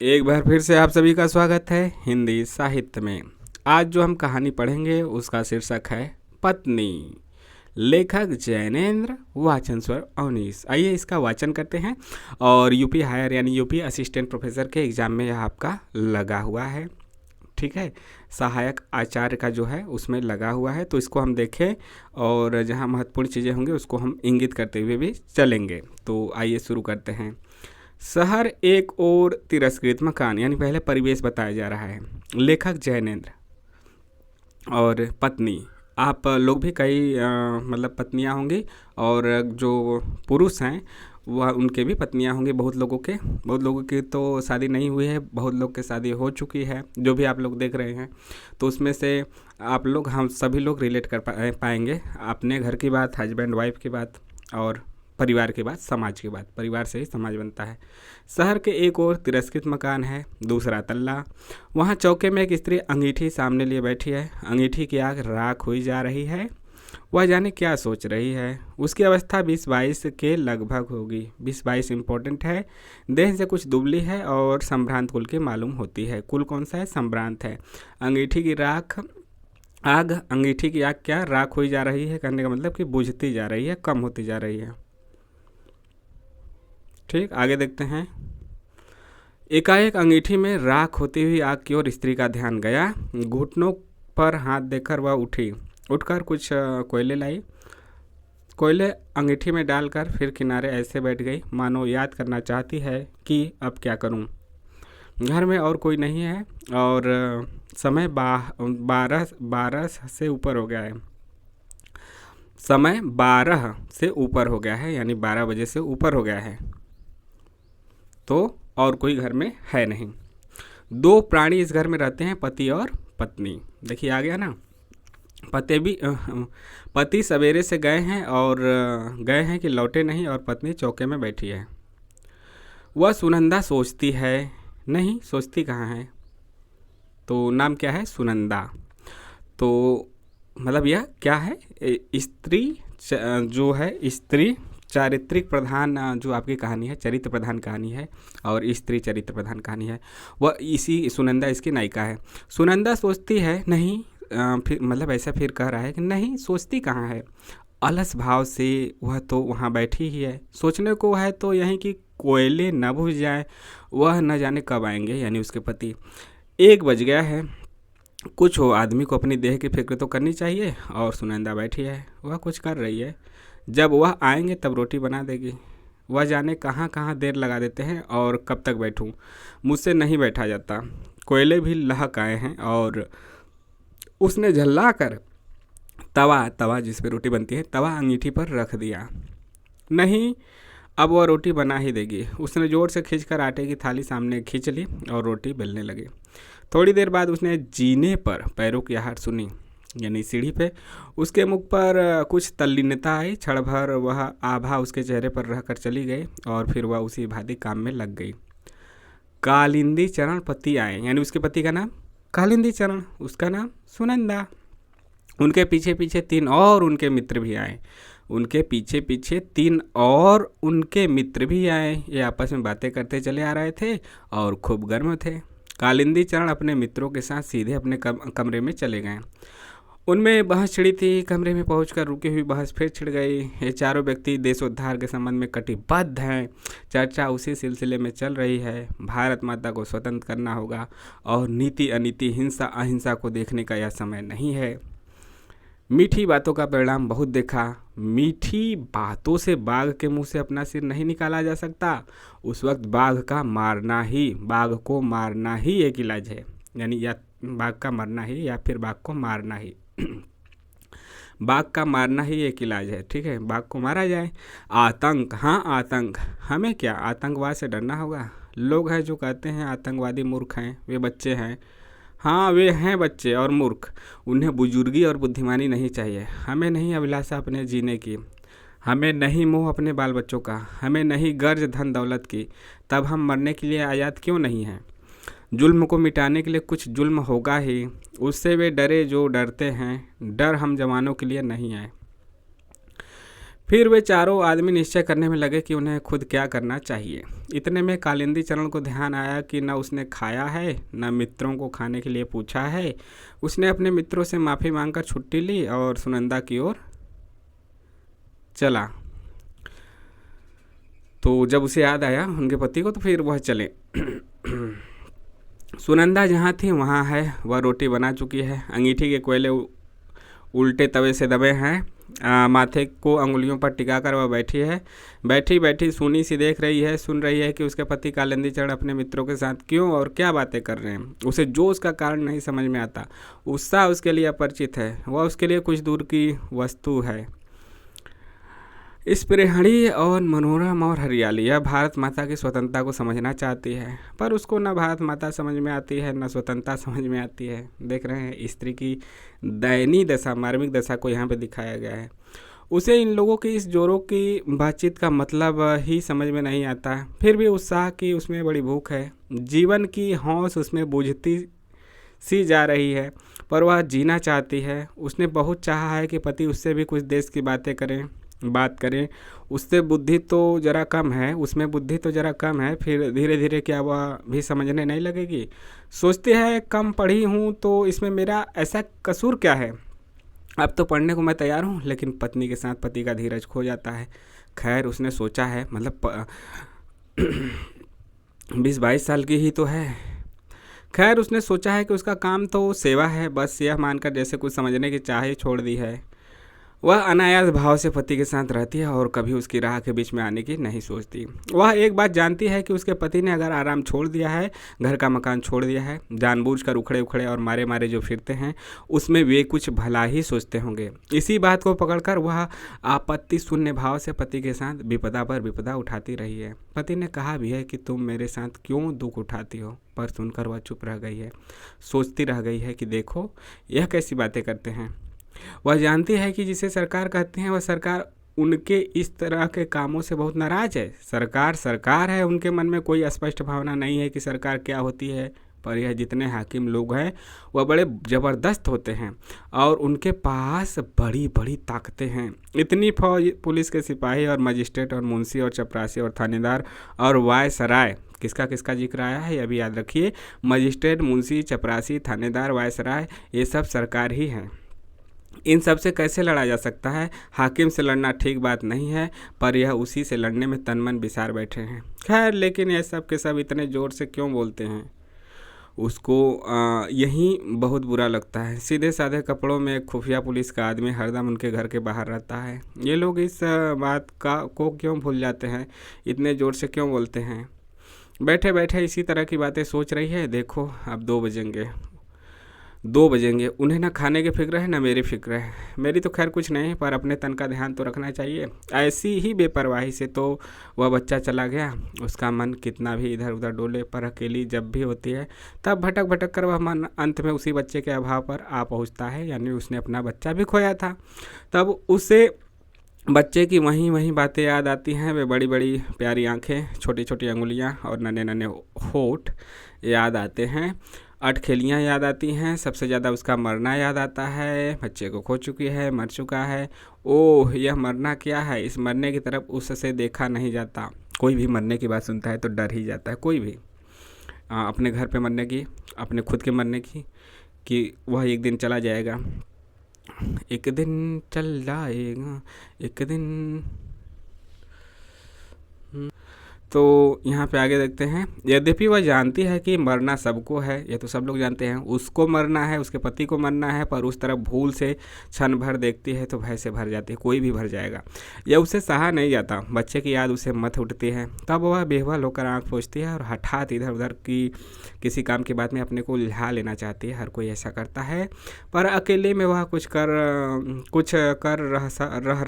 एक बार फिर से आप सभी का स्वागत है हिंदी साहित्य में। आज जो हम कहानी पढ़ेंगे उसका शीर्षक है पत्नी। लेखक जैनेन्द्र, वाचन स्वर अवनीश। आइए इसका वाचन करते हैं। और यूपी हायर यानी यूपी असिस्टेंट प्रोफेसर के एग्ज़ाम में यह आपका लगा हुआ है, ठीक है। सहायक आचार्य का जो है उसमें लगा हुआ है, तो इसको हम देखें और जहाँ महत्वपूर्ण चीज़ें होंगी उसको हम इंगित करते हुए भी चलेंगे। तो आइए शुरू करते हैं। शहर एक और तिरस्कृत मकान, यानी पहले परिवेश बताया जा रहा है। लेखक जैनेन्द्र और पत्नी। आप लोग भी कई मतलब पत्नियां होंगी, और जो पुरुष हैं वह उनके भी पत्नियां होंगी। बहुत लोगों की तो शादी नहीं हुई है, बहुत लोग की शादी हो चुकी है, जो भी आप लोग देख रहे हैं। तो उसमें से आप लोग, हम सभी लोग रिलेट कर पाएंगे अपने घर की बात, हस्बैंड वाइफ की बात, और परिवार के बाद समाज के बाद। परिवार से ही समाज बनता है। शहर के एक ओर तिरस्कृत मकान है, दूसरा तल्ला। वहाँ चौके में एक स्त्री अंगीठी सामने लिए बैठी है। अंगीठी की आग राख हुई जा रही है। वह जाने क्या सोच रही है। उसकी अवस्था 20-22 के लगभग होगी। 20-22 इम्पोर्टेंट है। देह से कुछ दुबली है और संभ्रांत कुल की मालूम होती है। कुल कौन सा है? संभ्रांत है। अंगीठी की अंगीठी की आग क्या राख हुई जा रही है कहने का मतलब कि बुझती जा रही है, कम होती जा रही है। ठीक, आगे देखते हैं। एकाएक अंगीठी में राख होती हुई आग की ओर स्त्री का ध्यान गया। घुटनों पर हाथ देकर वह उठकर कुछ कोयले लाई। कोयले अंगीठी में डालकर फिर किनारे ऐसे बैठ गई मानो याद करना चाहती है कि अब क्या करूं। घर में और कोई नहीं है और समय 12 से ऊपर हो गया है। समय 12 से ऊपर हो गया है, यानी 12 बजे से ऊपर हो गया है। तो और कोई घर में है नहीं। दो प्राणी इस घर में रहते हैं, पति और पत्नी। देखिए आ गया ना। पति सवेरे से गए हैं और गए हैं कि लौटे नहीं, और पत्नी चौके में बैठी है। वह सुनंदा सोचती है, नहीं सोचती कहाँ है, तो नाम क्या है? सुनंदा। तो मतलब यह क्या है? स्त्री जो है, स्त्री चारित्रिक प्रधान जो आपकी कहानी है, चरित्र प्रधान कहानी है, और स्त्री चरित्र प्रधान कहानी है। वह इसी सुनंदा इसकी नायिका है। सुनंदा सोचती है, नहीं फिर मतलब ऐसा फिर कह रहा है कि नहीं सोचती कहाँ है। अलस भाव से वह तो वहाँ बैठी ही है। सोचने को है तो यहीं कि कोयले न बुझ जाए, वह न जाने कब आएंगे, यानी उसके पति। 1 बज गया है। कुछ हो, आदमी को अपनी देह की फिक्र तो करनी चाहिए, और सुनंदा बैठी है, वह कुछ कर रही है। जब वह आएंगे तब रोटी बना देगी। वह जाने कहाँ कहाँ देर लगा देते हैं और कब तक बैठूं। मुझसे नहीं बैठा जाता। कोयले भी लहक आए हैं, और उसने झल्ला कर तवा जिस पे रोटी बनती है, तवा अंगीठी पर रख दिया। नहीं, अब वह रोटी बना ही देगी। उसने ज़ोर से खींचकर आटे की थाली सामने खींच ली और रोटी बेलने लगी। थोड़ी देर बाद उसने जीने पर पैरों की आहट सुनी, यानी सीढ़ी पे। उसके मुख पर कुछ तल्लीनता आई। क्षण भर वह आभा उसके चेहरे पर रहकर चली गई, और फिर वह उसी भांति काम में लग गई। कालिंदी चरण पति आए, यानी उसके पति का नाम कालिंदी चरण, उसका नाम सुनंदा। उनके पीछे पीछे 3 और उनके मित्र भी आए। उनके पीछे पीछे 3 और उनके मित्र भी आए। ये आपस में बातें करते चले आ रहे थे और खूब गर्म थे। कालिंदी चरण अपने मित्रों के साथ सीधे अपने कमरे में चले गए। उनमें बहस छिड़ी थी। कमरे में पहुंचकर रुकी हुई बहस फिर छिड़ गई। ये चारों व्यक्ति देशोद्धार के संबंध में कटिबद्ध हैं। चर्चा उसी सिलसिले में चल रही है। भारत माता को स्वतंत्र करना होगा, और नीति अनीति, हिंसा अहिंसा को देखने का यह समय नहीं है। मीठी बातों का परिणाम बहुत देखा। मीठी बातों से बाघ के मुंह से अपना सिर नहीं निकाला जा सकता। उस वक्त बाघ को मारना ही एक इलाज है, यानी या बाघ का मरना ही या फिर बाघ को मारना ही बाघ का मारना ही एक इलाज है, ठीक है। बाघ को मारा जाए। आतंक, हाँ आतंक। हमें क्या आतंकवाद से डरना होगा? लोग हैं जो कहते हैं आतंकवादी मूर्ख हैं, वे बच्चे हैं। हाँ, वे हैं बच्चे और मूर्ख। उन्हें बुजुर्गी और बुद्धिमानी नहीं चाहिए। हमें नहीं अभिलाषा अपने जीने की, हमें नहीं मोह अपने बाल बच्चों का, हमें नहीं गर्ज धन दौलत की। तब हम मरने के लिए आज़ाद क्यों नहीं हैं? जुल्म को मिटाने के लिए कुछ जुल्म होगा ही। उससे वे डरे जो डरते हैं। डर हम जवानों के लिए नहीं है। फिर वे चारों आदमी निश्चय करने में लगे कि उन्हें खुद क्या करना चाहिए। इतने में कालिंदी चरण को ध्यान आया कि न उसने खाया है न मित्रों को खाने के लिए पूछा है। उसने अपने मित्रों से माफ़ी मांगकर छुट्टी ली और सुनंदा की ओर चला। तो जब उसे याद आया उनके पति को, तो फिर वह चले। सुनंदा जहाँ थी वहाँ है, वह रोटी बना चुकी है, अंगीठी के कोयले उल्टे तवे से दबे हैं, माथे को अंगुलियों पर टिकाकर वह बैठी है। बैठी बैठी सूनी सी देख रही है, सुन रही है कि उसके पति कालिंदी चरण अपने मित्रों के साथ क्यों और क्या बातें कर रहे हैं। उसे जो उसका कारण नहीं समझ में आता। उत्साह उसके लिए अपरिचित है, वह उसके लिए कुछ दूर की वस्तु है। इस प्रेहणी और मनोरम और हरियाली, यह भारत माता की स्वतंत्रता को समझना चाहती है, पर उसको न भारत माता समझ में आती है न स्वतंत्रता समझ में आती है। देख रहे हैं स्त्री की दयनीय दशा, मार्मिक दशा को यहाँ पे दिखाया गया है। उसे इन लोगों की इस जोरों की बातचीत का मतलब ही समझ में नहीं आता। फिर भी उत्साह की उसमें बड़ी भूख है, जीवन की हौस उसमें बुझती सी जा रही है, पर वह जीना चाहती है। उसने बहुत चाहा है कि पति उससे भी कुछ देश की बात करें। उससे बुद्धि तो ज़रा कम है, उसमें बुद्धि तो ज़रा कम है। फिर धीरे धीरे क्या वह भी समझने नहीं लगेगी। सोचती है कम पढ़ी हूँ तो इसमें मेरा ऐसा कसूर क्या है। अब तो पढ़ने को मैं तैयार हूँ, लेकिन पत्नी के साथ पति का धीरज खो जाता है। खैर उसने सोचा है, मतलब 20-22 साल की ही तो है। खैर उसने सोचा है कि उसका काम तो सेवा है, बस यह मानकर जैसे कुछ समझने की चाह ही छोड़ दी है। वह अनायास भाव से पति के साथ रहती है और कभी उसकी राह के बीच में आने की नहीं सोचती। वह एक बात जानती है कि उसके पति ने अगर आराम छोड़ दिया है, घर का मकान छोड़ दिया है, जानबूझकर उखड़े उखड़े और मारे मारे जो फिरते हैं, उसमें वे कुछ भला ही सोचते होंगे। इसी बात को पकड़कर वह आपत्ति शून्य भाव से पति के साथ विपदा पर विपदा उठाती रही है। पति ने कहा भी है कि तुम मेरे साथ क्यों दुख उठाती हो, पर सुनकर वह चुप रह गई है। सोचती रह गई है कि देखो यह कैसी बातें करते हैं। वह जानती है कि जिसे सरकार कहते हैं वह सरकार उनके इस तरह के कामों से बहुत नाराज है। सरकार सरकार है, उनके मन में कोई स्पष्ट भावना नहीं है कि सरकार क्या होती है। पर यह जितने हाकिम लोग हैं वह बड़े ज़बरदस्त होते हैं और उनके पास बड़ी बड़ी ताकतें हैं। इतनी फौज, पुलिस के सिपाही और मजिस्ट्रेट और मुंशी और चपरासी और थानेदार और वायसराय, किसका किसका जिक्र आया है अभी याद रखिए। मजिस्ट्रेट, मुंशी, चपरासी, थानेदार, वायसराय, ये सब सरकार ही हैं। इन सब से कैसे लड़ा जा सकता है। हाकिम से लड़ना ठीक बात नहीं है, पर यह उसी से लड़ने में तन मन बिसार बैठे हैं। खैर लेकिन ये सब के सब इतने ज़ोर से क्यों बोलते हैं, उसको यही बहुत बुरा लगता है। सीधे साधे कपड़ों में खुफिया पुलिस का आदमी हरदम उनके घर के बाहर रहता है। ये लोग इस बात को क्यों भूल जाते हैं, इतने ज़ोर से क्यों बोलते हैं। बैठे बैठे इसी तरह की बातें सोच रही है। देखो अब 2 बजेंगे, उन्हें ना खाने की फिक्र है ना मेरी फिक्र है। मेरी तो खैर कुछ नहीं, पर अपने तन का ध्यान तो रखना चाहिए। ऐसी ही बेपरवाही से तो वह बच्चा चला गया। उसका मन कितना भी इधर उधर डोले, पर अकेली जब भी होती है तब भटक भटक कर वह मन अंत में उसी बच्चे के अभाव पर आ पहुँचता है। यानी उसने अपना बच्चा भी खोया था, तब उसे बच्चे की वहीं वहीं बातें याद आती हैं। वे बड़ी बड़ी प्यारी आँखें, छोटी छोटी अंगुलियाँ और नन्हे नन्हे होठ याद आते हैं। अटखेलियाँ याद आती हैं। सबसे ज़्यादा उसका मरना याद आता है। बच्चे को खो चुकी है, मर चुका है। ओह यह मरना क्या है, इस मरने की तरफ उससे देखा नहीं जाता। कोई भी मरने की बात सुनता है तो डर ही जाता है। कोई भी अपने घर पे मरने की, अपने खुद के मरने की, कि वह एक दिन चला जाएगा, एक दिन चल जाएगा, एक दिन। तो यहाँ पे आगे देखते हैं, यद्यपि वह जानती है कि मरना सबको है, ये तो सब लोग जानते हैं, उसको मरना है, उसके पति को मरना है, पर उस तरफ भूल से क्षण भर देखती है तो भय से भर जाती है। कोई भी भर जाएगा, यह उसे सहा नहीं जाता। बच्चे की याद उसे मत उठती है। तब वह बेहवल होकर आँख पोंछती है और हठात इधर उधर की किसी काम की बात में अपने को उलझा लेना चाहती है। हर कोई ऐसा करता है, पर अकेले में वह कुछ कर रह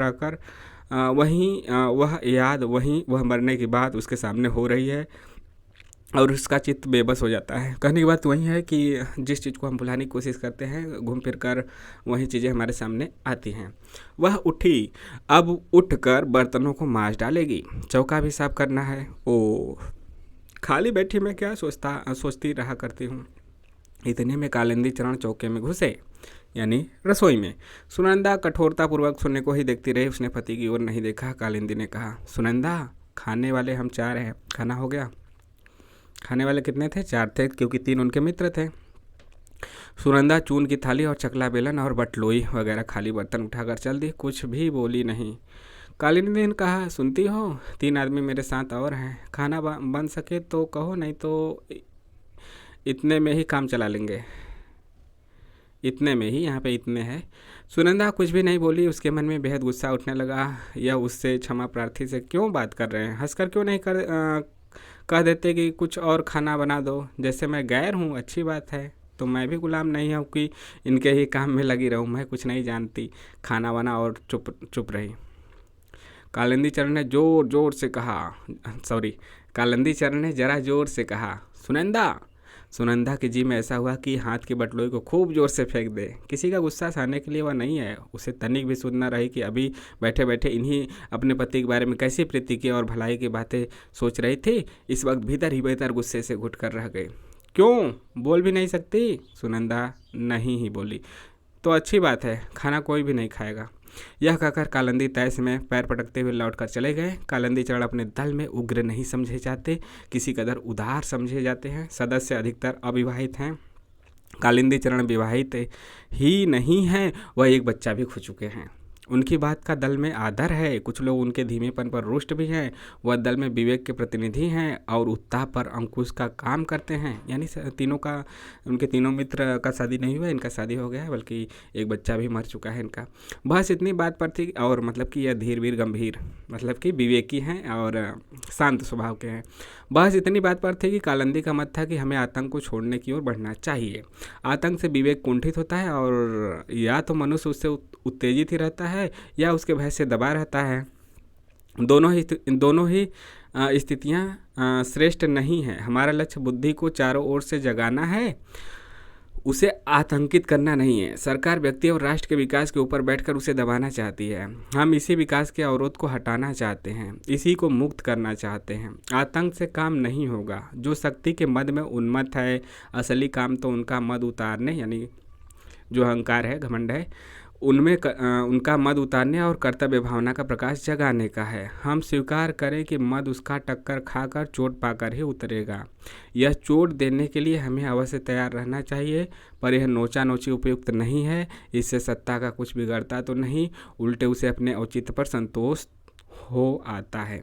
कर वह याद, वह मरने की बात उसके सामने हो रही है और उसका चित्त बेबस हो जाता है। कहने की बात वही है कि जिस चीज़ को हम भुलाने की कोशिश करते हैं, घूम फिर कर वही चीज़ें हमारे सामने आती हैं। वह उठी, अब उठकर बर्तनों को मांज डालेगी, चौका भी साफ करना है। ओह खाली बैठी मैं क्या सोचती रहा करती हूँ। इतने में कालिंदी चरण चौके में घुसे। यानी रसोई में। सुनंदा कठोरतापूर्वक सुनने को ही देखती रही, उसने पति की ओर नहीं देखा। कालिंदी ने कहा, सुनंदा, खाने वाले हम 4 हैं, खाना हो गया? खाने वाले कितने थे? 4 थे, क्योंकि 3 उनके मित्र थे। सुनंदा चून की थाली और चकला बेलन और बटलोई वगैरह खाली बर्तन उठाकर चल दी, कुछ भी बोली नहीं। कालिंदी ने कहा, सुनती हो, 3 आदमी मेरे साथ और हैं, खाना बन सके तो कहो, नहीं तो इतने में ही काम चला लेंगे। इतने में ही, यहाँ पे इतने है। सुनंदा कुछ भी नहीं बोली, उसके मन में बेहद गुस्सा उठने लगा। यह उससे क्षमा प्रार्थी से क्यों बात कर रहे हैं? हंसकर क्यों नहीं कह देते कि कुछ और खाना बना दो? जैसे मैं गैर हूँ, अच्छी बात है, तो मैं भी गुलाम नहीं हूँ कि इनके ही काम में लगी रहूँ। मैं कुछ नहीं जानती, खाना बना। और चुप चुप रही। कालिंदी चरण ने जोर जोर से कहा, सॉरी, कालिंदी चरण ने जरा जोर से कहा, सुनंदा। सुनंदा के जी में ऐसा हुआ कि हाथ की बटलोई को खूब जोर से फेंक दे। किसी का गुस्सा सहने के लिए वह नहीं है। उसे तनिक भी सुनना रही कि अभी बैठे बैठे इन्हीं अपने पति के बारे में कैसी प्रीति की और भलाई की बातें सोच रही थी। इस वक्त भीतर ही भीतर गुस्से से घुट कर रह गई। क्यों बोल भी नहीं सकती? सुनंदा नहीं ही बोली। तो अच्छी बात है, खाना कोई भी नहीं खाएगा। यह कहकर कालिंदी तैस में पैर पटकते हुए लौटकर चले गए। कालिंदी चरण अपने दल में उग्र नहीं समझे जाते, किसी कदर उदार समझे जाते हैं। सदस्य अधिकतर अविवाहित हैं। कालिंदी चरण विवाहित ही नहीं हैं, वह एक बच्चा भी खो चुके हैं। उनकी बात का दल में आदर है। कुछ लोग उनके धीमेपन पर रुष्ट भी हैं। वह दल में विवेक के प्रतिनिधि हैं और उत्साह पर अंकुश का काम करते हैं। यानी तीनों का, उनके तीनों मित्र का शादी नहीं हुआ, इनका शादी हो गया है, बल्कि एक बच्चा भी मर चुका है इनका। बस इतनी बात पर थी। और मतलब कि यह धीर वीर गंभीर, मतलब कि विवेकी हैं और शांत स्वभाव के हैं। बस इतनी बात पर थी कि कालिंदी का मत था कि हमें आतंक को छोड़ने की ओर बढ़ना चाहिए। आतंक से विवेक कुंठित होता है और या तो मनुष्य उससे उत्तेजित ही रहता है या उसके भय से दबा रहता है। दोनों ही स्थितियाँ श्रेष्ठ नहीं हैं। हमारा लक्ष्य बुद्धि को चारों ओर से जगाना है, उसे आतंकित करना नहीं है। सरकार व्यक्ति और राष्ट्र के विकास के ऊपर बैठकर उसे दबाना चाहती है। हम इसी विकास के अवरोध को हटाना चाहते हैं, इसी को मुक्त करना चाहते हैं। आतंक से काम नहीं होगा। जो शक्ति के मद में उन्मत्त है, असली काम तो उनका मद उतारने, यानी जो अहंकार है, घमंड है, उनमें उनका मद उतारने और कर्तव्य भावना का प्रकाश जगाने का है। हम स्वीकार करें कि मद उसका टक्कर खाकर चोट पाकर ही उतरेगा। यह चोट देने के लिए हमें अवश्य तैयार रहना चाहिए, पर यह नोचा नोची उपयुक्त नहीं है। इससे सत्ता का कुछ बिगड़ता तो नहीं, उल्टे उसे अपने औचित्य पर संतोष हो आता है।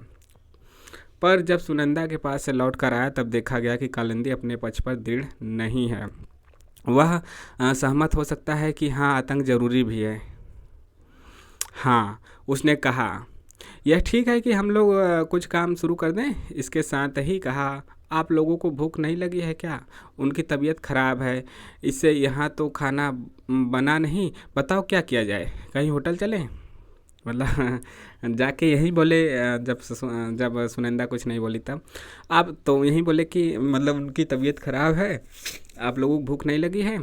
पर जब सुनंदा के पास से लौट कर आया तब देखा गया कि कालिंदी अपने पक्ष पर दृढ़ नहीं है। वह सहमत हो सकता है कि हाँ, आतंक जरूरी भी है। हाँ, उसने कहा, यह ठीक है कि हम लोग कुछ काम शुरू कर दें। इसके साथ ही कहा, आप लोगों को भूख नहीं लगी है क्या? उनकी तबीयत खराब है, इससे यहाँ तो खाना बना नहीं। बताओ क्या किया जाए? कहीं होटल चलें? मतलब जाके यही बोले, जब सुनंदा कुछ नहीं बोली तब आप तो यही बोले कि मतलब उनकी तबीयत खराब है, आप लोगों को भूख नहीं लगी है,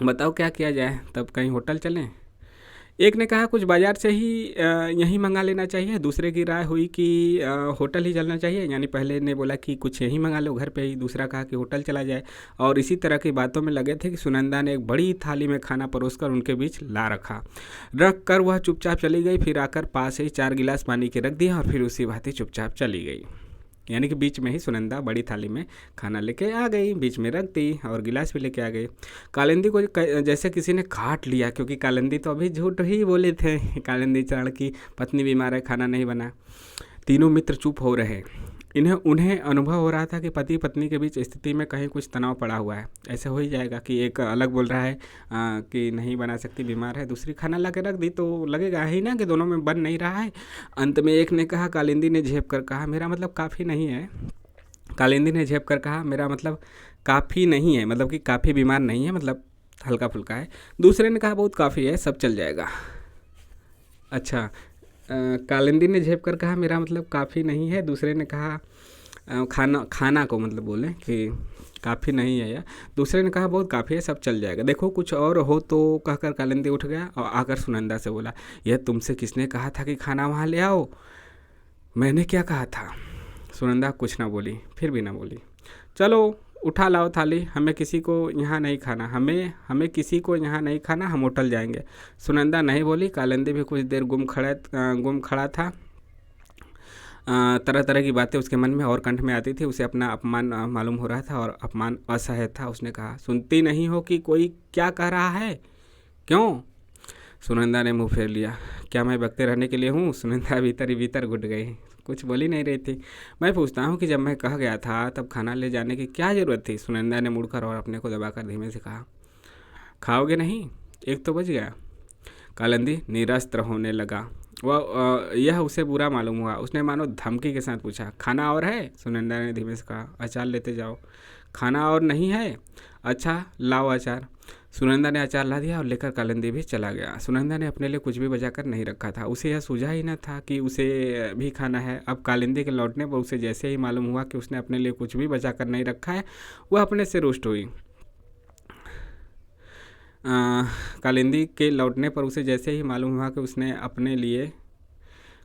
बताओ क्या किया जाए? तब कहीं होटल चलें। एक ने कहा कुछ बाज़ार से ही यहीं मंगा लेना चाहिए। दूसरे की राय हुई कि होटल ही चलना चाहिए। यानी पहले ने बोला कि कुछ यहीं मंगा लो घर पे ही, दूसरा कहा कि होटल चला जाए। और इसी तरह की बातों में लगे थे कि सुनंदा ने एक बड़ी थाली में खाना परोसकर उनके बीच ला रख कर वह चुपचाप चली गई। फिर आकर पास ही 4 गिलास पानी के रख दिया और फिर उसी भांति चुपचाप चली गई। यानी कि बीच में ही सुनंदा बड़ी थाली में खाना लेके आ गई, बीच में रख दी और गिलास भी लेके आ गई। कालिंदी को जैसे किसी ने काट लिया, क्योंकि कालिंदी तो अभी झूठ ही बोले थे। कालिंदी चरण की पत्नी बीमार है, खाना नहीं बना। तीनों मित्र चुप हो रहे। उन्हें अनुभव हो रहा था कि पति पत्नी के बीच स्थिति में कहीं कुछ तनाव पड़ा हुआ है। ऐसे हो ही जाएगा कि एक अलग बोल रहा है कि नहीं बना सकती, बीमार है, दूसरी खाना ला के रख दी, तो लगेगा ही ना कि दोनों में बन नहीं रहा है। अंत में एक ने कहा, कालिंदी ने झेप कर कहा, मेरा मतलब काफ़ी नहीं है। कालिंदी ने झेप कर कहा, मेरा मतलब काफ़ी नहीं है, मतलब कि काफ़ी बीमार नहीं है, मतलब हल्का फुल्का है। दूसरे ने कहा, बहुत काफ़ी है, सब चल जाएगा। अच्छा, कालिंदी ने झेप कर कहा, मेरा मतलब काफ़ी नहीं है। दूसरे ने कहा, खाना को मतलब बोले कि काफ़ी नहीं है, या दूसरे ने कहा बहुत काफ़ी है, सब चल जाएगा। देखो कुछ और हो तो कहकर कालिंदी उठ गया और आकर सुनंदा से बोला, यह तुमसे किसने कहा था कि खाना वहाँ ले आओ? मैंने क्या कहा था? सुनंदा कुछ ना बोली, फिर भी ना बोली। चलो उठा लाओ थाली, हमें किसी को यहाँ नहीं खाना, हमें किसी को यहाँ नहीं खाना, हम होटल जाएंगे। सुनंदा नहीं बोली। कालिंदी भी कुछ देर गुम खड़ा था। तरह तरह की बातें उसके मन में और कंठ में आती थी। उसे अपना अपमान मालूम हो रहा था और अपमान असह्य था। उसने कहा, सुनती नहीं हो कि कोई क्या कह रहा है? क्यों? सुनंदा ने मुंह फेर लिया। क्या मैं बकते रहने के लिए हूँ? सुनंदा भीतर ही भीतर घुट गई, कुछ बोली नहीं रही थी। मैं पूछता हूँ कि जब मैं कह गया था तब खाना ले जाने की क्या ज़रूरत थी? सुनंदा ने मुड़कर और अपने को दबाकर धीमे से कहा। खाओगे नहीं? 1 तो बज गया। कालिंदी निरस्त्र होने लगा। यह उसे बुरा मालूम हुआ। उसने मानो धमकी के साथ पूछा, खाना और है? सुनंदा ने धीमे से कहा, अचार लेते जाओ। खाना और नहीं है? अच्छा लाओ अचार। सुनंदा ने अचार ला दिया और लेकर कालिंदी भी चला गया। सुनंदा ने अपने लिए कुछ भी बचा कर नहीं रखा था। उसे यह सूझा ही न था कि उसे भी खाना है। अब कालिंदी के लौटने पर उसे जैसे ही मालूम हुआ कि उसने अपने लिए कुछ भी बचा कर नहीं रखा है, वह अपने से रुष्ट हुई। कालिंदी के लौटने पर उसे जैसे ही मालूम हुआ कि उसने अपने लिए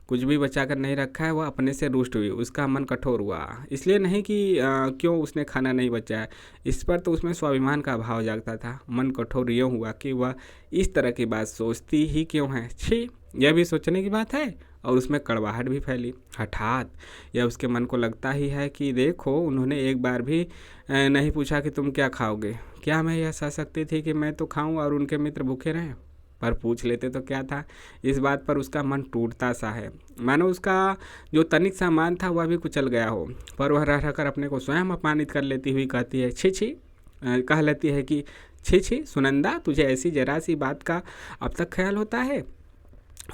कुछ भी बचा कर नहीं रखा है, वह अपने से रुष्ट हुई। उसका मन कठोर हुआ, इसलिए नहीं कि क्यों उसने खाना नहीं बचाया, इस पर तो उसमें स्वाभिमान का भाव जागता था। मन कठोर यूँ हुआ कि वह इस तरह की बात सोचती ही क्यों है। छी, यह भी सोचने की बात है। और उसमें कड़वाहट भी फैली। हठात यह उसके मन को लगता ही है कि देखो, उन्होंने एक बार भी नहीं पूछा कि तुम क्या खाओगे। क्या मैं यह सह सकती थी कि मैं तो खाऊं और उनके मित्र भूखे रहें? पर पूछ लेते तो क्या था। इस बात पर उसका मन टूटता सा है, मानो उसका जो तनिक सा मान था वह भी कुचल गया हो। पर वह रह रहकर अपने को स्वयं अपमानित कर लेती हुई कहती है, छी छी, कह लेती है कि छी छी सुनंदा, तुझे ऐसी जरा सी बात का अब तक ख्याल होता है?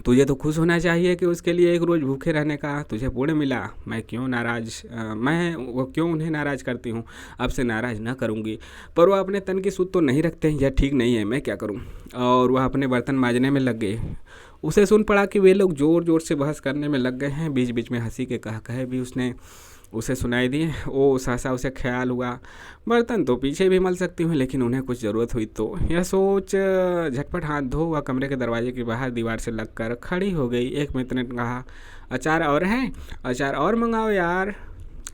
तुझे तो खुश होना चाहिए कि उसके लिए एक रोज़ भूखे रहने का तुझे पुण्य मिला। मैं वो क्यों उन्हें नाराज़ करती हूँ? अब से नाराज़ न करूँगी। पर वह अपने तन की सुध तो नहीं रखते हैं। यह ठीक नहीं है, मैं क्या करूँ? और वह अपने बर्तन मांजने में लग गई। उसे सुन पड़ा कि वे लोग ज़ोर ज़ोर से बहस करने में लग गए हैं। बीच बीच में हंसी के कहे भी उसे सुनाई दिए। ओ सहसा उसे ख्याल हुआ, बर्तन तो पीछे भी मल सकती हूँ, लेकिन उन्हें कुछ ज़रूरत हुई तो। यह सोच झटपट हाथ धो वह कमरे के दरवाजे के बाहर दीवार से लगकर खड़ी हो गई। एक मित्र ने कहा, अचार और है? अचार और मंगाओ यार।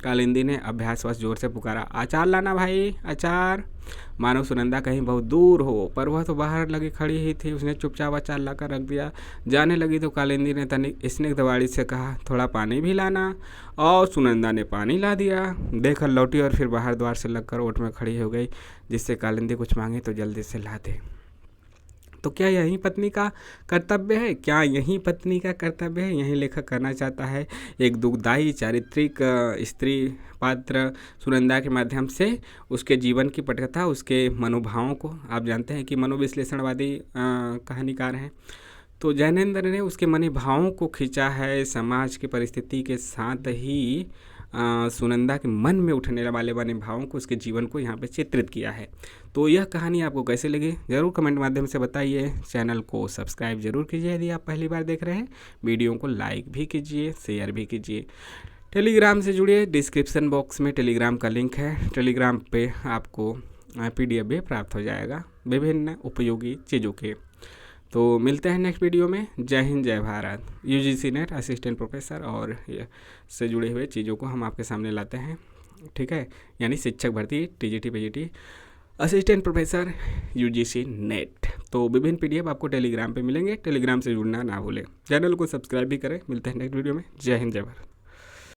कालिंदी ने अभ्यासवश जोर से पुकारा, अचार लाना भाई, अचार। मानो सुनंदा कहीं बहुत दूर हो, पर वह तो बाहर लगी खड़ी ही थी। उसने चुपचाप अचार लाकर रख दिया। जाने लगी तो कालिंदी ने तनिक स्निग्ध वाणी से कहा, थोड़ा पानी भी लाना। और सुनंदा ने पानी ला दिया। देखकर लौटी और फिर बाहर द्वार से लगकर ओट में खड़ी हो गई, जिससे कालिंदी कुछ मांगे तो जल्दी से ला दे। तो क्या यही पत्नी का कर्तव्य है? यही लेखक करना चाहता है। एक दुखदायी चारित्रिक स्त्री पात्र सुनंदा के माध्यम से उसके जीवन की पटकथा, उसके मनोभावों को, आप जानते हैं कि मनोविश्लेषणवादी कहानीकार हैं, तो जैनेंद्र ने उसके मनोभावों को खींचा है। समाज की परिस्थिति के साथ ही सुनंदा के मन में उठने वाले मनोभावों को, उसके जीवन को यहाँ पे चित्रित किया है। तो यह कहानी आपको कैसे लगी ज़रूर कमेंट माध्यम से बताइए। चैनल को सब्सक्राइब जरूर कीजिए यदि आप पहली बार देख रहे हैं। वीडियो को लाइक भी कीजिए, शेयर भी कीजिए। टेलीग्राम से जुड़िए, डिस्क्रिप्शन बॉक्स में टेलीग्राम का लिंक है। टेलीग्राम पे आपको PDF भी प्राप्त हो जाएगा विभिन्न उपयोगी चीज़ों के। तो मिलते हैं नेक्स्ट वीडियो में। जय हिंद, जय Bharat. UGC net assistant professor और से जुड़े हुए चीज़ों को हम आपके सामने लाते हैं, ठीक है। यानी शिक्षक भर्ती, TGT PGT, assistant professor, UGC net. तो विभिन्न PDF आपको टेलीग्राम पे मिलेंगे। टेलीग्राम से जुड़ना ना भूलें। चैनल को सब्सक्राइब भी करें। मिलते हैं नेक्स्ट वीडियो में। जय हिंद, जय भारत।